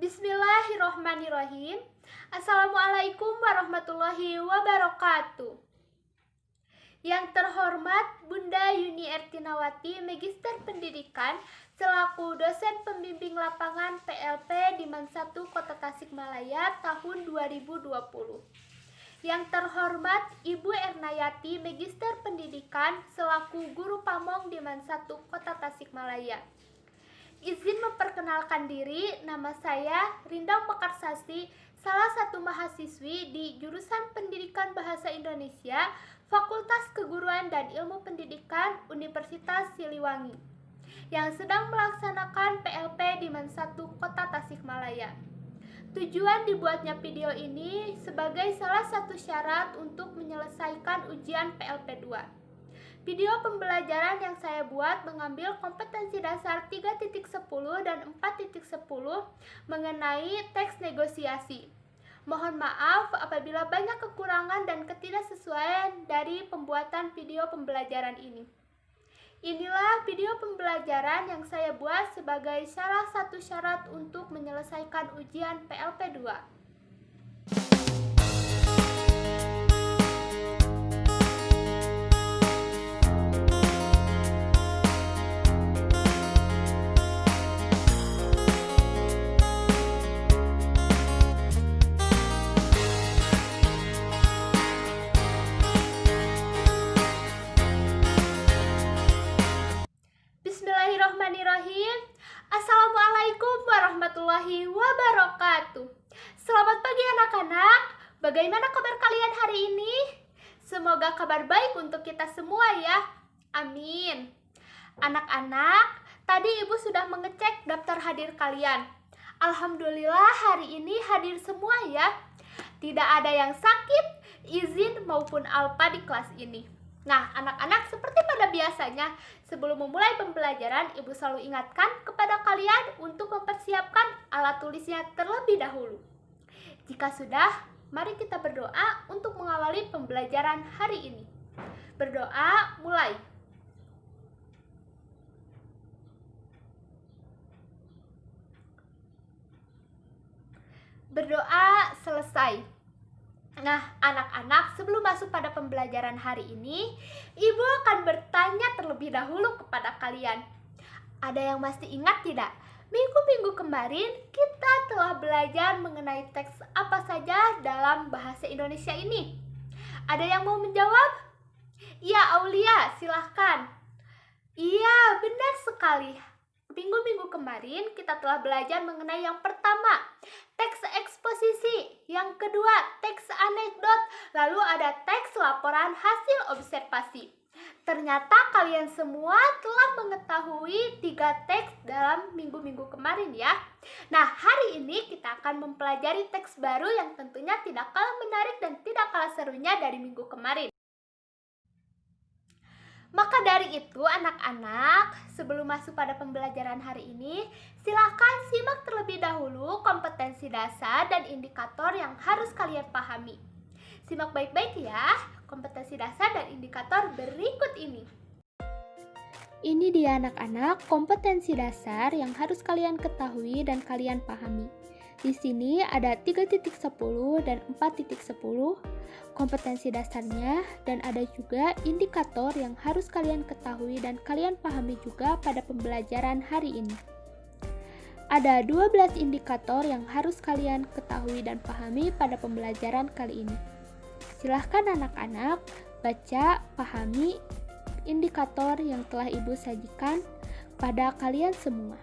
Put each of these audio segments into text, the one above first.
Bismillahirrohmanirrohim. Assalamualaikum warahmatullahi wabarakatuh. Yang terhormat Bunda Yuni Ertinawati, Magister Pendidikan, selaku dosen pembimbing lapangan PLP di Man 1 Kota Tasikmalaya tahun 2020. Yang terhormat Ibu Ernayati, Magister Pendidikan, selaku guru pamong di Man 1 Kota Tasikmalaya. Izin memperkenalkan diri, nama saya Rindang Mekarsasi, salah satu mahasiswi di jurusan Pendidikan Bahasa Indonesia, Fakultas Keguruan dan Ilmu Pendidikan Universitas Siliwangi, yang sedang melaksanakan PLP di Man 1 Kota Tasikmalaya. Tujuan dibuatnya video ini sebagai salah satu syarat untuk menyelesaikan ujian PLP 2. Video pembelajaran yang saya buat mengambil kompetensi dasar 3.10 dan 4.10 mengenai teks negosiasi. Mohon maaf apabila banyak kekurangan dan ketidaksesuaian dari pembuatan video pembelajaran ini. Inilah video pembelajaran yang saya buat sebagai salah satu syarat untuk menyelesaikan ujian PLP 2. Bismillahirrohmanirrohim. Assalamualaikum warahmatullahi wabarakatuh. Selamat pagi anak-anak. Bagaimana kabar kalian hari ini? Semoga kabar baik untuk kita semua ya. Amin. Anak-anak, tadi ibu sudah mengecek daftar hadir kalian. Alhamdulillah hari ini hadir semua ya. Tidak ada yang sakit, izin maupun alpa di kelas ini. Nah, anak-anak, seperti pada biasanya, sebelum memulai pembelajaran, ibu selalu ingatkan kepada kalian untuk mempersiapkan alat tulisnya terlebih dahulu. Jika sudah, mari kita berdoa untuk mengawali pembelajaran hari ini. Berdoa, mulai. Berdoa, selesai. Nah, anak-anak, sebelum masuk pada pembelajaran hari ini, ibu akan bertanya terlebih dahulu kepada kalian. Ada yang masih ingat tidak? Minggu-minggu kemarin kita telah belajar mengenai teks apa saja dalam bahasa Indonesia ini. Ada yang mau menjawab? Iya, Aulia, silahkan. Iya, benar sekali. Minggu-minggu kemarin kita telah belajar mengenai yang pertama, teks eksposisi, yang kedua, teks anekdot, lalu ada teks laporan hasil observasi. Ternyata kalian semua telah mengetahui 3 teks dalam minggu-minggu kemarin ya. Nah, hari ini kita akan mempelajari teks baru yang tentunya tidak kalah menarik dan tidak kalah serunya dari minggu kemarin. Maka dari itu anak-anak, sebelum masuk pada pembelajaran hari ini, silakan simak terlebih dahulu kompetensi dasar dan indikator yang harus kalian pahami. Simak baik-baik ya, kompetensi dasar dan indikator berikut ini. Ini dia anak-anak, kompetensi dasar yang harus kalian ketahui dan kalian pahami. Di sini ada 3.10 dan 4.10 kompetensi dasarnya, dan ada juga indikator yang harus kalian ketahui dan kalian pahami juga pada pembelajaran hari ini. Ada 12 indikator yang harus kalian ketahui dan pahami pada pembelajaran kali ini. Silahkan anak-anak baca, pahami indikator yang telah ibu sajikan pada kalian semua.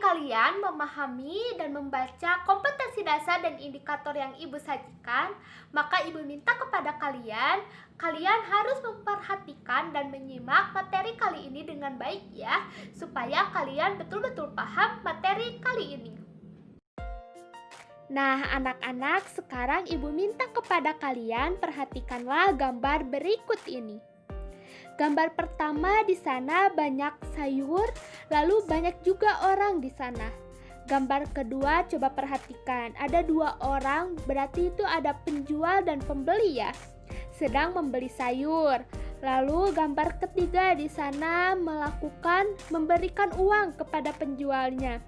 Kalian memahami dan membaca kompetensi dasar dan indikator yang ibu sajikan, maka ibu minta kepada kalian harus memperhatikan dan menyimak materi kali ini dengan baik ya, supaya kalian betul-betul paham materi kali ini. Nah, anak-anak, sekarang ibu minta kepada kalian perhatikanlah gambar berikut ini. Gambar pertama, di sana banyak sayur, lalu banyak juga orang di sana. Gambar kedua coba perhatikan, ada 2 orang, berarti itu ada penjual dan pembeli ya, sedang membeli sayur. Lalu gambar ketiga di sana memberikan uang kepada penjualnya.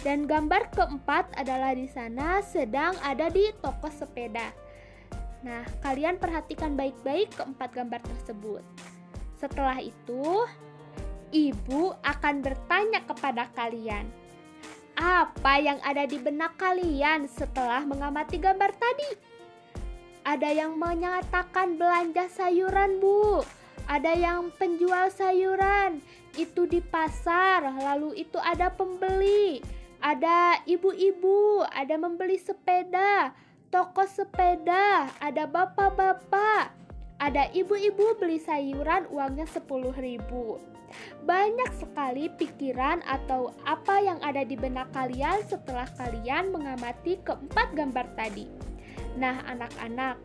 Dan gambar keempat adalah di sana sedang ada di toko sepeda. Nah, kalian perhatikan baik-baik keempat gambar tersebut. Setelah itu, ibu akan bertanya kepada kalian, apa yang ada di benak kalian setelah mengamati gambar tadi? Ada yang menyatakan belanja sayuran, Bu. Ada yang penjual sayuran, itu di pasar, lalu itu ada pembeli. Ada ibu-ibu, ada membeli sepeda, toko sepeda, ada bapak-bapak. Ada ibu-ibu beli sayuran uangnya 10.000. Banyak sekali pikiran atau apa yang ada di benak kalian setelah kalian mengamati keempat gambar tadi. Nah, anak-anak,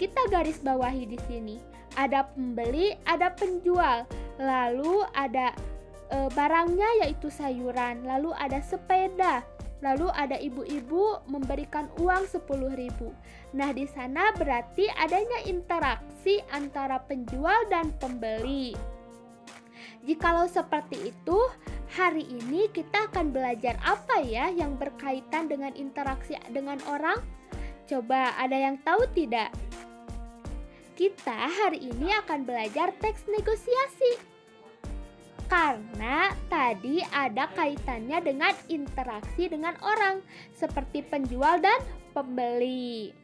kita garis bawahi di sini. Ada pembeli, ada penjual, lalu ada barangnya yaitu sayuran, lalu ada sepeda, lalu ada ibu-ibu memberikan uang 10.000. Nah, di sana berarti adanya interaksi antara penjual dan pembeli. Jikalau seperti itu, hari ini kita akan belajar apa ya yang berkaitan dengan interaksi dengan orang? Coba ada yang tahu tidak? Kita hari ini akan belajar teks negosiasi. Karena tadi ada kaitannya dengan interaksi dengan orang, seperti penjual dan pembeli.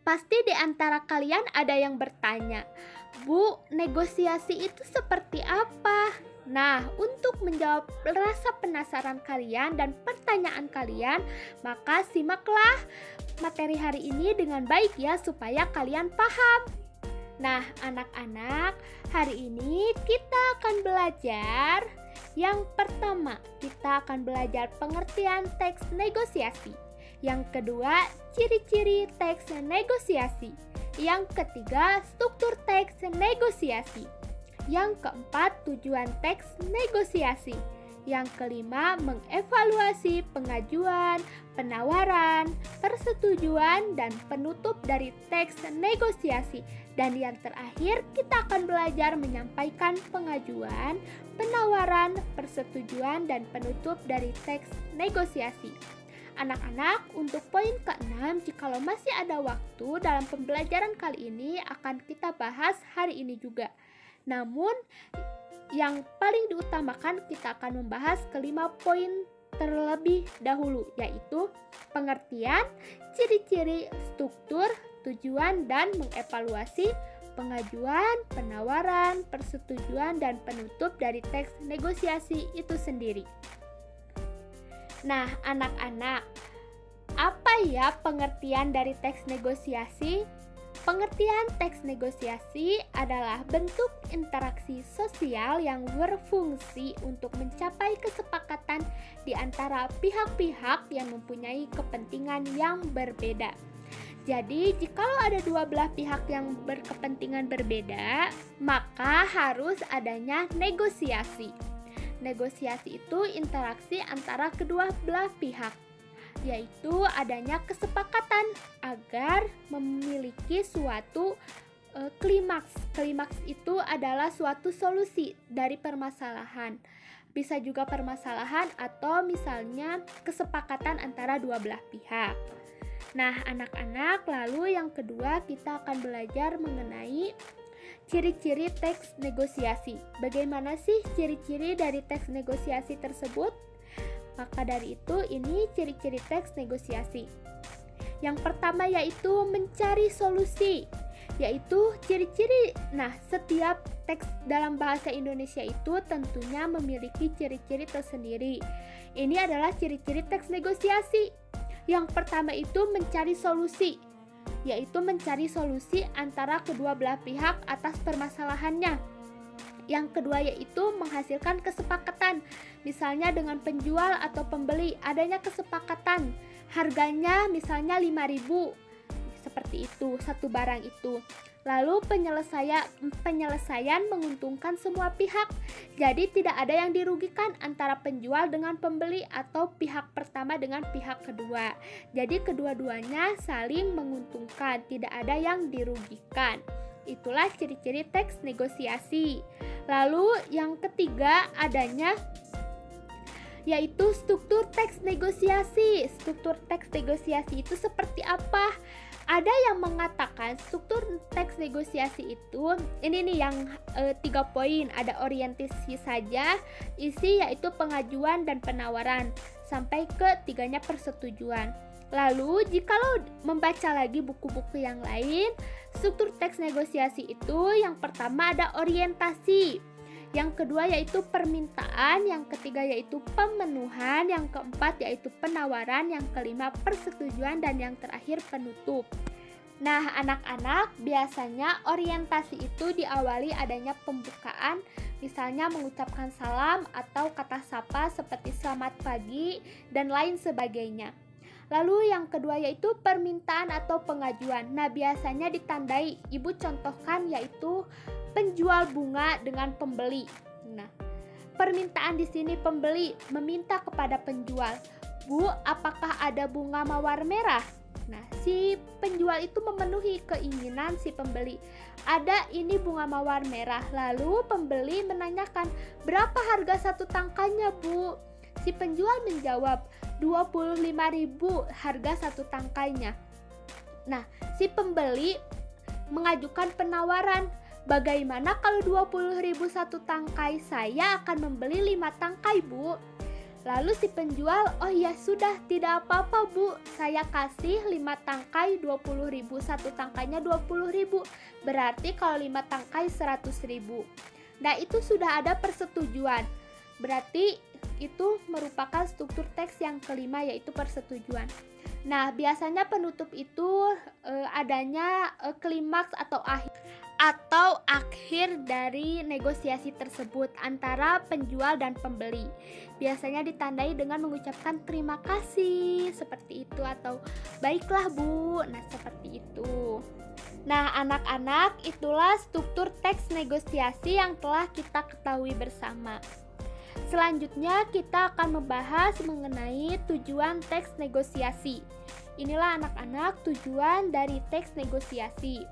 Pasti di antara kalian ada yang bertanya, Bu, negosiasi itu seperti apa? Nah, untuk menjawab rasa penasaran kalian dan pertanyaan kalian, maka simaklah materi hari ini dengan baik ya, supaya kalian paham. Nah, anak-anak, hari ini kita akan belajar. Yang pertama, kita akan belajar pengertian teks negosiasi. Yang kedua, ciri-ciri teks negosiasi. Yang ketiga, struktur teks negosiasi. Yang keempat, tujuan teks negosiasi. Yang kelima, mengevaluasi pengajuan, penawaran, persetujuan, dan penutup dari teks negosiasi. Dan yang terakhir, kita akan belajar menyampaikan pengajuan, penawaran, persetujuan, dan penutup dari teks negosiasi. Anak-anak, untuk poin ke-6, jikalau masih ada waktu dalam pembelajaran kali ini akan kita bahas hari ini juga. Namun, yang paling diutamakan kita akan membahas ke-5 poin terlebih dahulu, yaitu pengertian, ciri-ciri, struktur, tujuan, dan mengevaluasi pengajuan, penawaran, persetujuan, dan penutup dari teks negosiasi itu sendiri. Nah, anak-anak, apa ya pengertian dari teks negosiasi? Pengertian teks negosiasi adalah bentuk interaksi sosial yang berfungsi untuk mencapai kesepakatan di antara pihak-pihak yang mempunyai kepentingan yang berbeda. Jadi, jikalau ada dua belah pihak yang berkepentingan berbeda, maka harus adanya negosiasi. Negosiasi itu interaksi antara kedua belah pihak, yaitu adanya kesepakatan agar memiliki suatu klimaks. Klimaks itu adalah suatu solusi dari permasalahan. Bisa juga permasalahan atau misalnya kesepakatan antara dua belah pihak. Nah, anak-anak, lalu yang kedua kita akan belajar mengenai ciri-ciri teks negosiasi. Bagaimana sih ciri-ciri dari teks negosiasi tersebut? Maka dari itu, ini ciri-ciri teks negosiasi. Yang pertama yaitu mencari solusi, yaitu ciri-ciri. Nah, setiap teks dalam bahasa Indonesia itu tentunya memiliki ciri-ciri tersendiri. Ini adalah ciri-ciri teks negosiasi. Yang pertama itu mencari solusi, yaitu mencari solusi antara kedua belah pihak atas permasalahannya. Yang kedua yaitu menghasilkan kesepakatan, misalnya dengan penjual atau pembeli adanya kesepakatan, harganya misalnya 5.000, seperti seperti itu, satu barang itu. Lalu penyelesaian menguntungkan semua pihak. Jadi tidak ada yang dirugikan antara penjual dengan pembeli atau pihak pertama dengan pihak kedua. Jadi kedua-duanya saling menguntungkan, tidak ada yang dirugikan. Itulah ciri-ciri teks negosiasi. Lalu yang ketiga adanya yaitu struktur teks negosiasi. Struktur teks negosiasi itu seperti apa? Ada yang mengatakan struktur teks negosiasi itu ini nih yang 3 poin. Ada orientasi saja, isi yaitu pengajuan dan penawaran, sampai ke 3-nya persetujuan. Lalu jikalau membaca lagi buku-buku yang lain, struktur teks negosiasi itu yang pertama ada orientasi, yang kedua yaitu permintaan, yang ketiga yaitu pemenuhan, yang keempat yaitu penawaran, yang kelima persetujuan, dan yang terakhir penutup. Nah, anak-anak, biasanya orientasi itu diawali adanya pembukaan, misalnya mengucapkan salam atau kata sapa seperti selamat pagi dan lain sebagainya. Lalu yang kedua yaitu permintaan atau pengajuan. Nah, biasanya ditandai, Ibu contohkan yaitu penjual bunga dengan pembeli. Nah, permintaan di sini pembeli meminta kepada penjual, "Bu, apakah ada bunga mawar merah?" Nah, si penjual itu memenuhi keinginan si pembeli. "Ada ini bunga mawar merah." Lalu pembeli menanyakan, "Berapa harga satu tangkainya, Bu?" Si penjual menjawab, 25.000 harga satu tangkainya. Nah, si pembeli mengajukan penawaran, "Bagaimana kalau 20.000 satu tangkai? Saya akan membeli 5 tangkai, Bu." Lalu si penjual, "Oh ya sudah, tidak apa-apa, Bu. Saya kasih 5 tangkai 20.000, satu tangkainya 20.000. Berarti kalau 5 tangkai 100.000. Nah, itu sudah ada persetujuan. Berarti itu merupakan struktur teks yang kelima yaitu persetujuan. Nah, biasanya penutup itu adanya klimaks atau akhir dari negosiasi tersebut antara penjual dan pembeli. Biasanya ditandai dengan mengucapkan terima kasih seperti itu atau baiklah, Bu. Nah, seperti itu. Nah, anak-anak, itulah struktur teks negosiasi yang telah kita ketahui bersama. Selanjutnya kita akan membahas mengenai tujuan teks negosiasi. Inilah anak-anak tujuan dari teks negosiasi.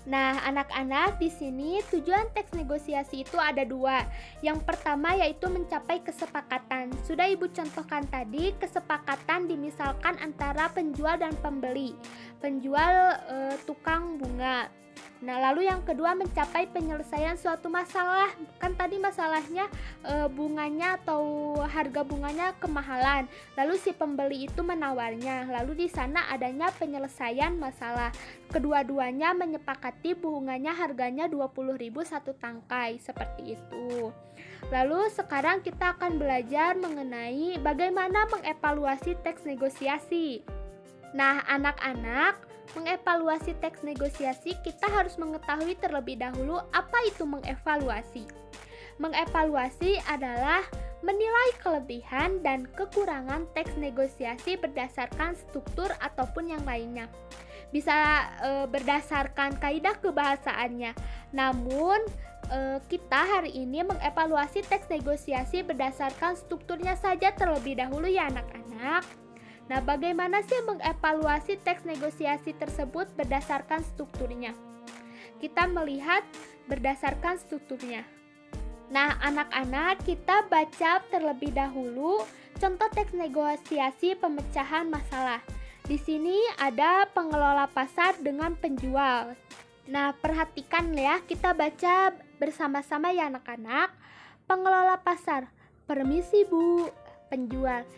Nah, anak-anak, di sini tujuan teks negosiasi itu ada 2. Yang pertama yaitu mencapai kesepakatan. Sudah Ibu contohkan tadi, kesepakatan dimisalkan antara penjual dan pembeli. Penjual tukang bunga. Nah, lalu yang kedua mencapai penyelesaian suatu masalah. Kan tadi masalahnya bunganya atau harga bunganya kemahalan. Lalu si pembeli itu menawarnya. Lalu di sana adanya penyelesaian masalah. Kedua-duanya menyepakati bunganya harganya 20.000 satu tangkai, seperti itu. Lalu sekarang kita akan belajar mengenai bagaimana mengevaluasi teks negosiasi. Nah, anak-anak, mengevaluasi teks negosiasi kita harus mengetahui terlebih dahulu apa itu mengevaluasi. Mengevaluasi adalah menilai kelebihan dan kekurangan teks negosiasi berdasarkan struktur ataupun yang lainnya. Bisa berdasarkan kaidah kebahasaannya. Namun kita hari ini mengevaluasi teks negosiasi berdasarkan strukturnya saja terlebih dahulu ya anak-anak. Nah, bagaimana sih mengevaluasi teks negosiasi tersebut berdasarkan strukturnya? Kita melihat berdasarkan strukturnya. Nah, anak-anak, kita baca terlebih dahulu contoh teks negosiasi pemecahan masalah. Di sini ada pengelola pasar dengan penjual. Nah, perhatikan ya, kita baca bersama-sama ya anak-anak. Pengelola pasar, "Permisi, Bu." Penjual,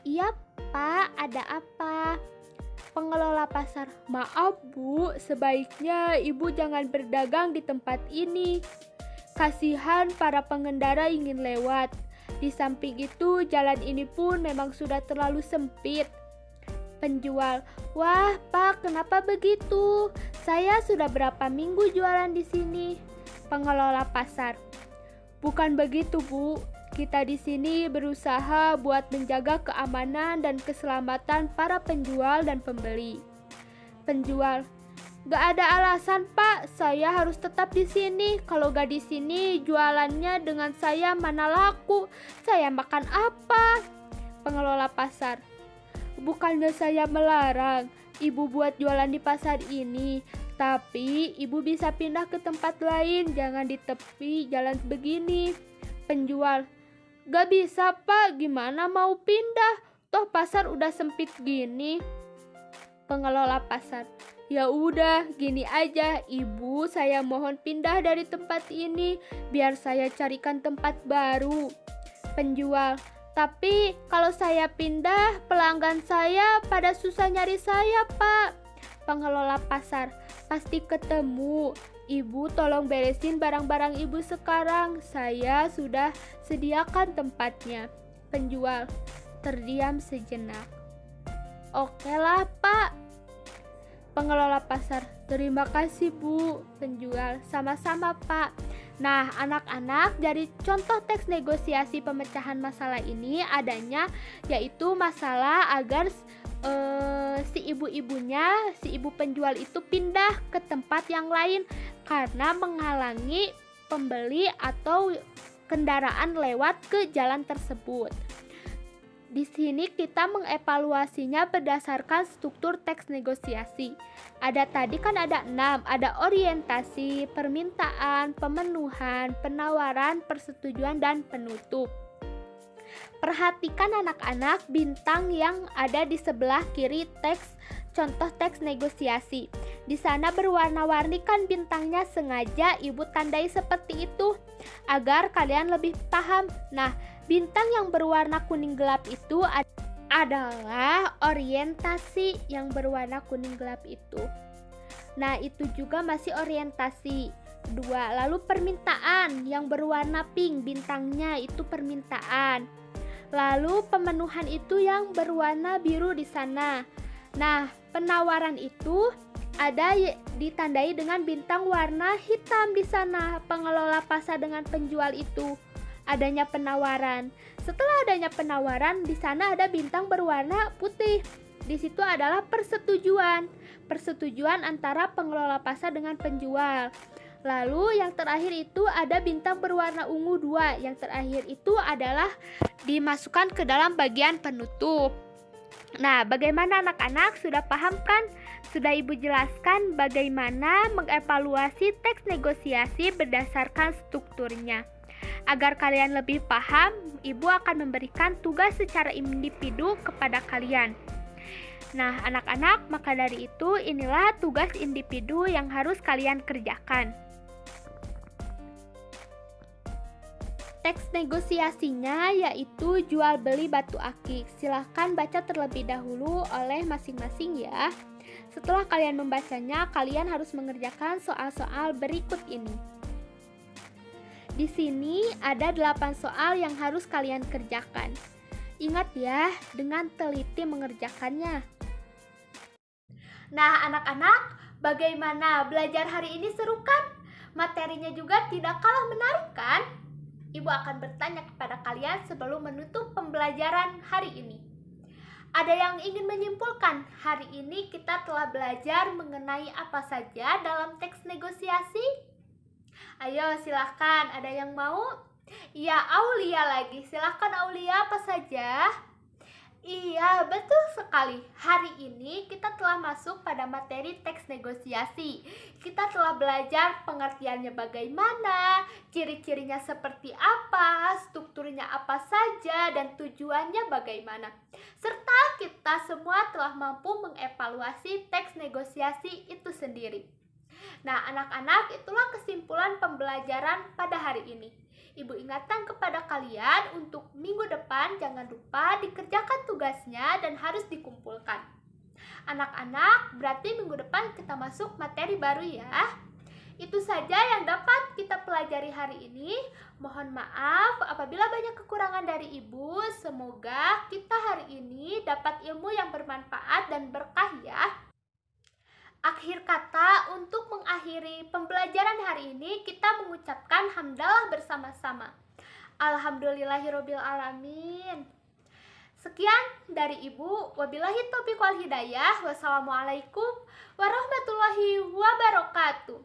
"Iya, Pak, ada apa?" Pengelola pasar, "Maaf, Bu, sebaiknya Ibu jangan berdagang di tempat ini. Kasihan para pengendara ingin lewat. Di samping itu, jalan ini pun memang sudah terlalu sempit." Penjual, "Wah, Pak, kenapa begitu? Saya sudah berapa minggu jualan di sini." Pengelola pasar, "Bukan begitu, Bu. Kita di sini berusaha buat menjaga keamanan dan keselamatan para penjual dan pembeli." Penjual, Gak ada alasan, Pak. Saya harus tetap di sini. Kalau gak di sini, jualannya dengan saya mana laku. Saya makan apa? Pengelola pasar. Bukannya saya melarang Ibu buat jualan di pasar ini, tapi Ibu bisa pindah ke tempat lain, jangan di tepi jalan begini. Penjual. Gak bisa, Pak. Gimana mau pindah? Toh pasar udah sempit gini. Pengelola pasar. Ya udah, gini aja, Ibu, saya mohon pindah dari tempat ini, biar saya carikan tempat baru. Penjual, tapi kalau saya pindah, pelanggan saya pada susah nyari saya, Pak. Pengelola pasar, pasti ketemu. Ibu tolong beresin barang-barang Ibu sekarang, saya sudah sediakan tempatnya. Penjual, terdiam sejenak. Oke lah, Pak. Pengelola pasar, terima kasih Bu. Penjual, sama-sama Pak. Nah, anak-anak, dari contoh teks negosiasi pemecahan masalah ini adanya yaitu masalah agar si ibu penjual itu pindah ke tempat yang lain karena menghalangi pembeli atau kendaraan lewat ke jalan tersebut. Di sini kita mengevaluasinya berdasarkan struktur teks negosiasi. Ada tadi kan ada 6, ada orientasi, permintaan, pemenuhan, penawaran, persetujuan, dan penutup. Perhatikan anak-anak bintang yang ada di sebelah kiri teks contoh teks negosiasi. Di sana berwarna-warni kan bintangnya, sengaja Ibu tandai seperti itu agar kalian lebih paham. Nah, bintang yang berwarna kuning gelap itu adalah orientasi yang berwarna kuning gelap itu. Nah, itu juga masih orientasi. 2. Lalu permintaan yang berwarna pink, bintangnya itu permintaan. Lalu pemenuhan itu yang berwarna biru di sana. Nah, penawaran itu ada ditandai dengan bintang warna hitam di sana. Pengelola pasar dengan penjual itu adanya penawaran. Setelah adanya penawaran, di sana ada bintang berwarna putih. Di situ adalah persetujuan. Persetujuan antara pengelola pasar dengan penjual. Lalu yang terakhir itu ada bintang berwarna ungu 2. Yang terakhir itu adalah dimasukkan ke dalam bagian penutup. Nah, bagaimana anak-anak? Sudah paham kan? Sudah Ibu jelaskan bagaimana mengevaluasi teks negosiasi berdasarkan strukturnya. Agar kalian lebih paham, Ibu akan memberikan tugas secara individu kepada kalian. Nah, anak-anak, maka dari itu inilah tugas individu yang harus kalian kerjakan. Teks negosiasinya yaitu jual beli batu akik. Silahkan baca terlebih dahulu oleh masing-masing ya. Setelah kalian membacanya, kalian harus mengerjakan soal-soal berikut ini. Di sini ada 8 soal yang harus kalian kerjakan. Ingat ya, dengan teliti mengerjakannya. Nah, anak-anak, bagaimana belajar hari ini, seru kan? Materinya juga tidak kalah menarik kan? Ibu akan bertanya kepada kalian sebelum menutup pembelajaran hari ini. Ada yang ingin menyimpulkan? Hari ini kita telah belajar mengenai apa saja dalam teks negosiasi? Ayo silahkan, ada yang mau? Iya, Aulia lagi. Silahkan Aulia, apa saja? Iya, betul sekali. Hari ini kita telah masuk pada materi teks negosiasi. Kita telah belajar pengertiannya bagaimana, ciri-cirinya seperti apa, strukturnya apa saja, dan tujuannya bagaimana. Serta kita semua telah mampu mengevaluasi teks negosiasi itu sendiri. Nah, anak-anak, itulah kesimpulan pembelajaran pada hari ini. Ibu ingatkan kepada kalian untuk minggu depan jangan lupa dikerjakan tugasnya dan harus dikumpulkan. Anak-anak, berarti minggu depan kita masuk materi baru ya. Itu saja yang dapat kita pelajari hari ini. Mohon maaf apabila banyak kekurangan dari Ibu. Semoga kita hari ini dapat ilmu yang bermanfaat dan berkah ya. Akhir kata, untuk mengakhiri pembelajaran hari ini, kita mengucapkan hamdalah bersama-sama. Alhamdulillahirabbil alamin. Sekian dari Ibu. Wabillahi taufiq wal hidayah. Wassalamualaikum warahmatullahi warahmatullahi wabarakatuh.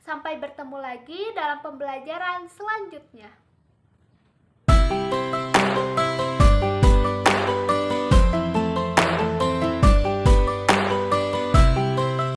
Sampai bertemu lagi dalam pembelajaran selanjutnya.